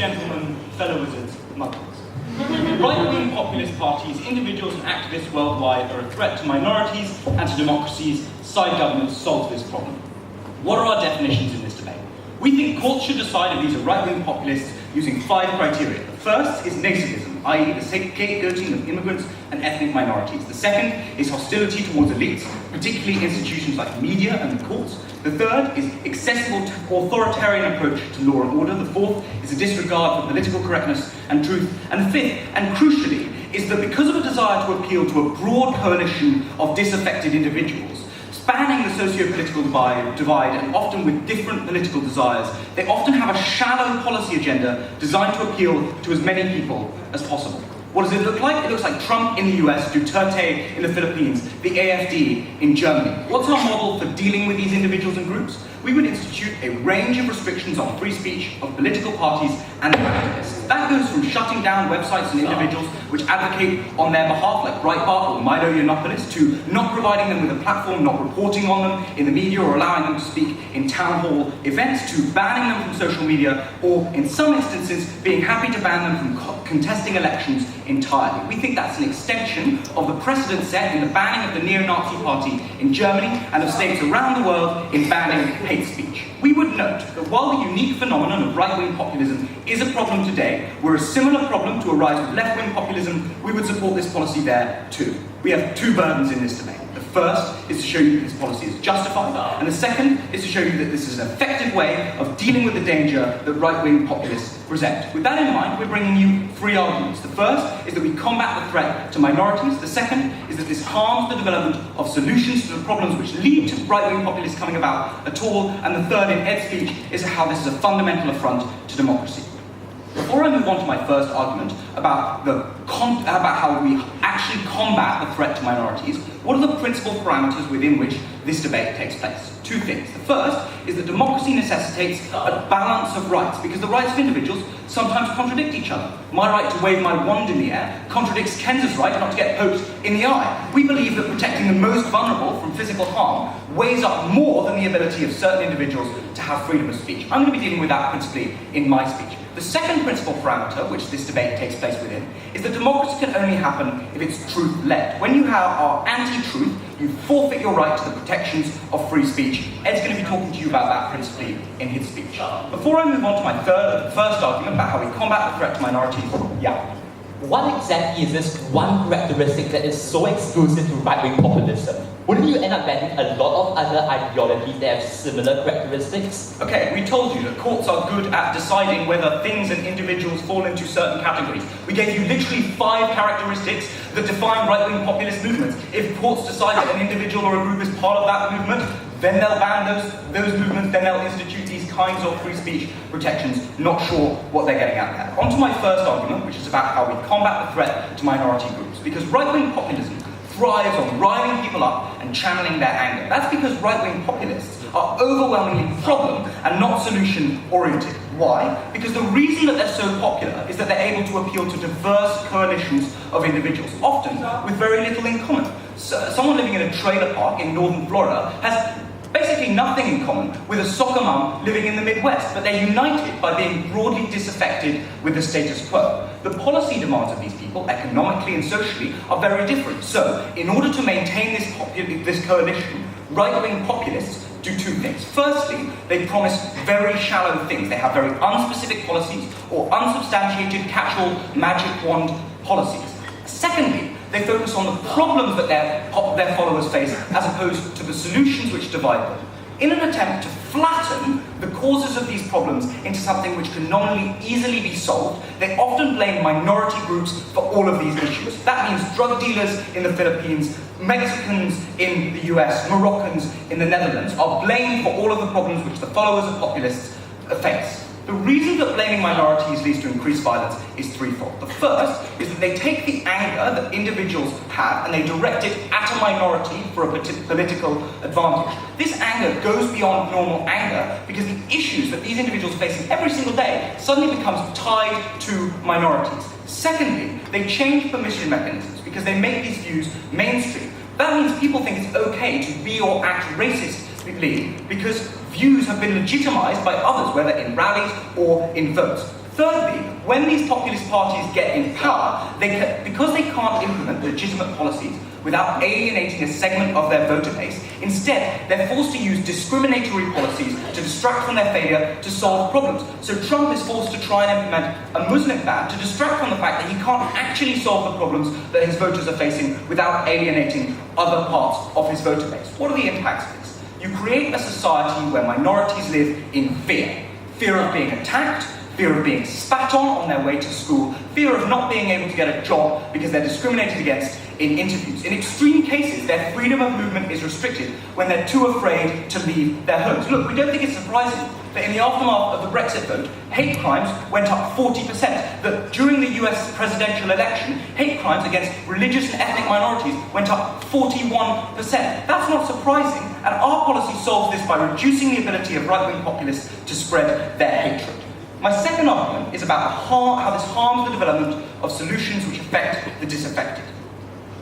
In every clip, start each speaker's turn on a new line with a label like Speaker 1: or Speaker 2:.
Speaker 1: gentlemen, fellow wizards, muggles. Right-wing populist parties, individuals and activists worldwide are a threat to minorities and to democracies. Side governments solve this problem. What are our definitions in this debate? We think courts should decide if these are right-wing populists using 5 criteria. The first is nativism, i.e. the scapegoating of immigrants and ethnic minorities. The second is hostility towards elites, particularly institutions like media and the courts. The third is excessive authoritarian approach to law and order. The fourth is a disregard for political correctness and truth. And the fifth, and crucially, is that because of a desire to appeal to a broad coalition of disaffected individuals, spanning the socio-political divide and often with different political desires, they often have a shallow policy agenda designed to appeal to as many people as possible. What does it look like? It looks like Trump in the US, Duterte in the Philippines, the AfD in Germany. What's our model for dealing with these individuals and groups? We would institute a range of restrictions on free speech of political parties and activists. That goes from shutting down websites and individuals which advocate on their behalf, like Breitbart or Milo Yiannopoulos, to not providing them with a platform, not reporting on them in the media or allowing them to speak in town hall events, to banning them from social media, or in some instances, being happy to ban them from contesting elections entirely. We think that's an extension of the precedent set in the banning of the neo-Nazi party in Germany and of states around the world in banning hate speech. We would note that while the unique phenomenon of right-wing populism is a problem today, were a similar problem to arise with left-wing populism, we would support this policy there too. We have 2 burdens in this debate. The first is to show you that this policy is justified, and the second is to show you that this is an effective way of dealing with the danger that right-wing populists present. With that in mind, we're bringing you 3 arguments. The first is that we combat the threat to minorities. The second is that this harms the development of solutions to the problems which lead to right-wing populists coming about at all. And the third, in Ed's speech, is how this is a fundamental affront to democracy. Before I move on to my first argument about how we actually combat the threat to minorities, what are the principal parameters within which this debate takes place? 2 things. The first is that democracy necessitates a balance of rights, because the rights of individuals sometimes contradict each other. My right to wave my wand in the air contradicts Ken's right not to get poked in the eye. We believe that protecting the most vulnerable from physical harm weighs up more than the ability of certain individuals to have freedom of speech. I'm going to be dealing with that principally in my speech. The second principal parameter, which this debate takes place within, is that democracy can only happen if it's truth-led. When you are anti-truth, you forfeit your right to the protections of free speech. Ed's going to be talking to you about that principally in his speech. Before I move on to my first argument about how we combat the threat to minorities,
Speaker 2: what exactly is this one characteristic that is so exclusive to right-wing populism? Wouldn't you end up banning a lot of other ideologies that have similar characteristics?
Speaker 1: Okay, we told you that courts are good at deciding whether things and individuals fall into certain categories. We gave you literally 5 characteristics that define right-wing populist movements. If courts decide that an individual or a group is part of that movement, then they'll ban those movements, then they'll institute these kinds of free speech protections. Not sure what they're getting at there. On to my first argument, which is about how we combat the threat to minority groups. Because right-wing populism thrives on riling people up and channeling their anger. That's because right-wing populists are overwhelmingly problem and not solution-oriented. Why? Because the reason that they're so popular is that they're able to appeal to diverse coalitions of individuals, often with very little in common. So, someone living in a trailer park in northern Florida has basically nothing in common with a soccer mum living in the Midwest, but they're united by being broadly disaffected with the status quo. The policy demands of these people, economically and socially, are very different. So, in order to maintain this coalition, right-wing populists do 2 things. Firstly, they promise very shallow things. They have very unspecific policies or unsubstantiated catch-all magic wand policies. Secondly, they focus on the problems that their followers face as opposed to the solutions which divide them. In an attempt to flatten the causes of these problems into something which can nominally easily be solved, they often blame minority groups for all of these issues. That means drug dealers in the Philippines, Mexicans in the US, Moroccans in the Netherlands are blamed for all of the problems which the followers of populists face. The reason that blaming minorities leads to increased violence is threefold. The first is that they take the anger that individuals have and they direct it at a minority for a political advantage. This anger goes beyond normal anger because the issues that these individuals are facing every single day suddenly becomes tied to minorities. Secondly, they change permission mechanisms because they make these views mainstream. That means people think it's okay to be or act racistly because views have been legitimized by others, whether in rallies or in votes. Thirdly, when these populist parties get in power, because they can't implement legitimate policies without alienating a segment of their voter base, instead they're forced to use discriminatory policies to distract from their failure to solve problems. So Trump is forced to try and implement a Muslim ban to distract from the fact that he can't actually solve the problems that his voters are facing without alienating other parts of his voter base. What are the impacts of this? You create a society where minorities live in fear. Fear of being attacked, fear of being spat on their way to school, fear of not being able to get a job because they're discriminated against in interviews. In extreme cases, their freedom of movement is restricted when they're too afraid to leave their homes. Look, we don't think it's surprising that in the aftermath of the Brexit vote, hate crimes went up 40%. That during the US presidential election, hate crimes against religious and ethnic minorities went up 41%. That's not surprising, and our policy solves this by reducing the ability of right-wing populists to spread their hatred. My second argument is about how this harms the development of solutions which affect the disaffected.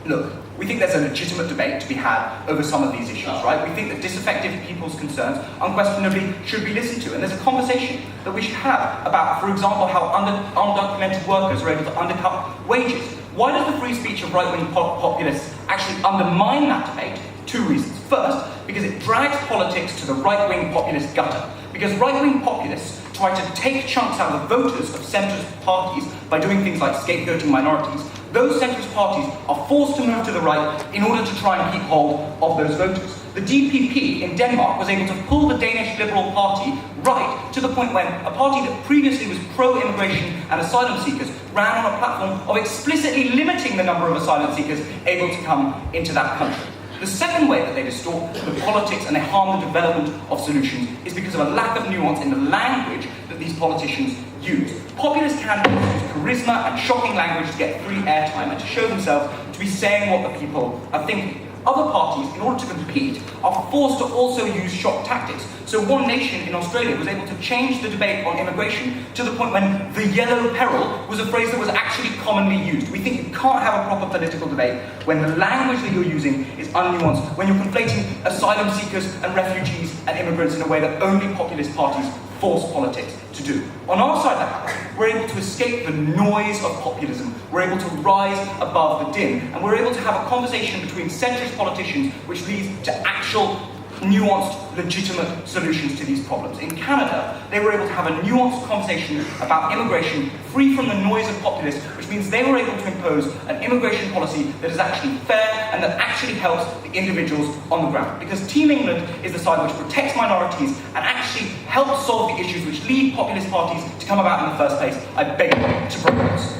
Speaker 1: Look, we think there's a legitimate debate to be had over some of these issues, right? We think that disaffected people's concerns unquestionably should be listened to, and there's a conversation that we should have about, for example, how undocumented workers are able to undercut wages. Why does the free speech of right-wing populists actually undermine that debate? Two reasons. First, because it drags politics to the right-wing populist gutter. Because right-wing populists try to take chunks out of the voters of centrist parties by doing things like scapegoating minorities. Those centrist parties are forced to move to the right in order to try and keep hold of those voters. The DPP in Denmark was able to pull the Danish Liberal Party right to the point when a party that previously was pro-immigration and asylum seekers ran on a platform of explicitly limiting the number of asylum seekers able to come into that country. The second way that they distort the politics and they harm the development of solutions is because of a lack of nuance in the language that these politicians use. Populist candidates use charisma and shocking language to get free airtime and to show themselves to be saying what the people are thinking. Other parties, in order to compete, are forced to also use shock tactics. So One Nation in Australia was able to change the debate on immigration to the point when the yellow peril was a phrase that was actually commonly used. We think you can't have a proper political debate when the language that you're using is unnuanced, when you're conflating asylum seekers and refugees and immigrants in a way that only populist parties force politics to do. On our side of the house, we're able to escape the noise of populism, we're able to rise above the din, and we're able to have a conversation between centrist politicians which leads to actual nuanced, legitimate solutions to these problems. In Canada, they were able to have a nuanced conversation about immigration free from the noise of populists, which means they were able to impose an immigration policy that is actually fair and that actually helps the individuals on the ground. Because Team England is the side which protects minorities and actually helps solve the issues which lead populist parties to come about in the first place. I beg you to propose.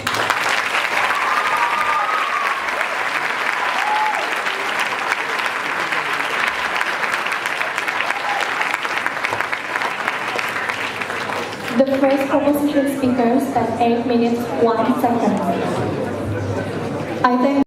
Speaker 3: The first proposition speaker spent 8 minutes, 1 second. I thank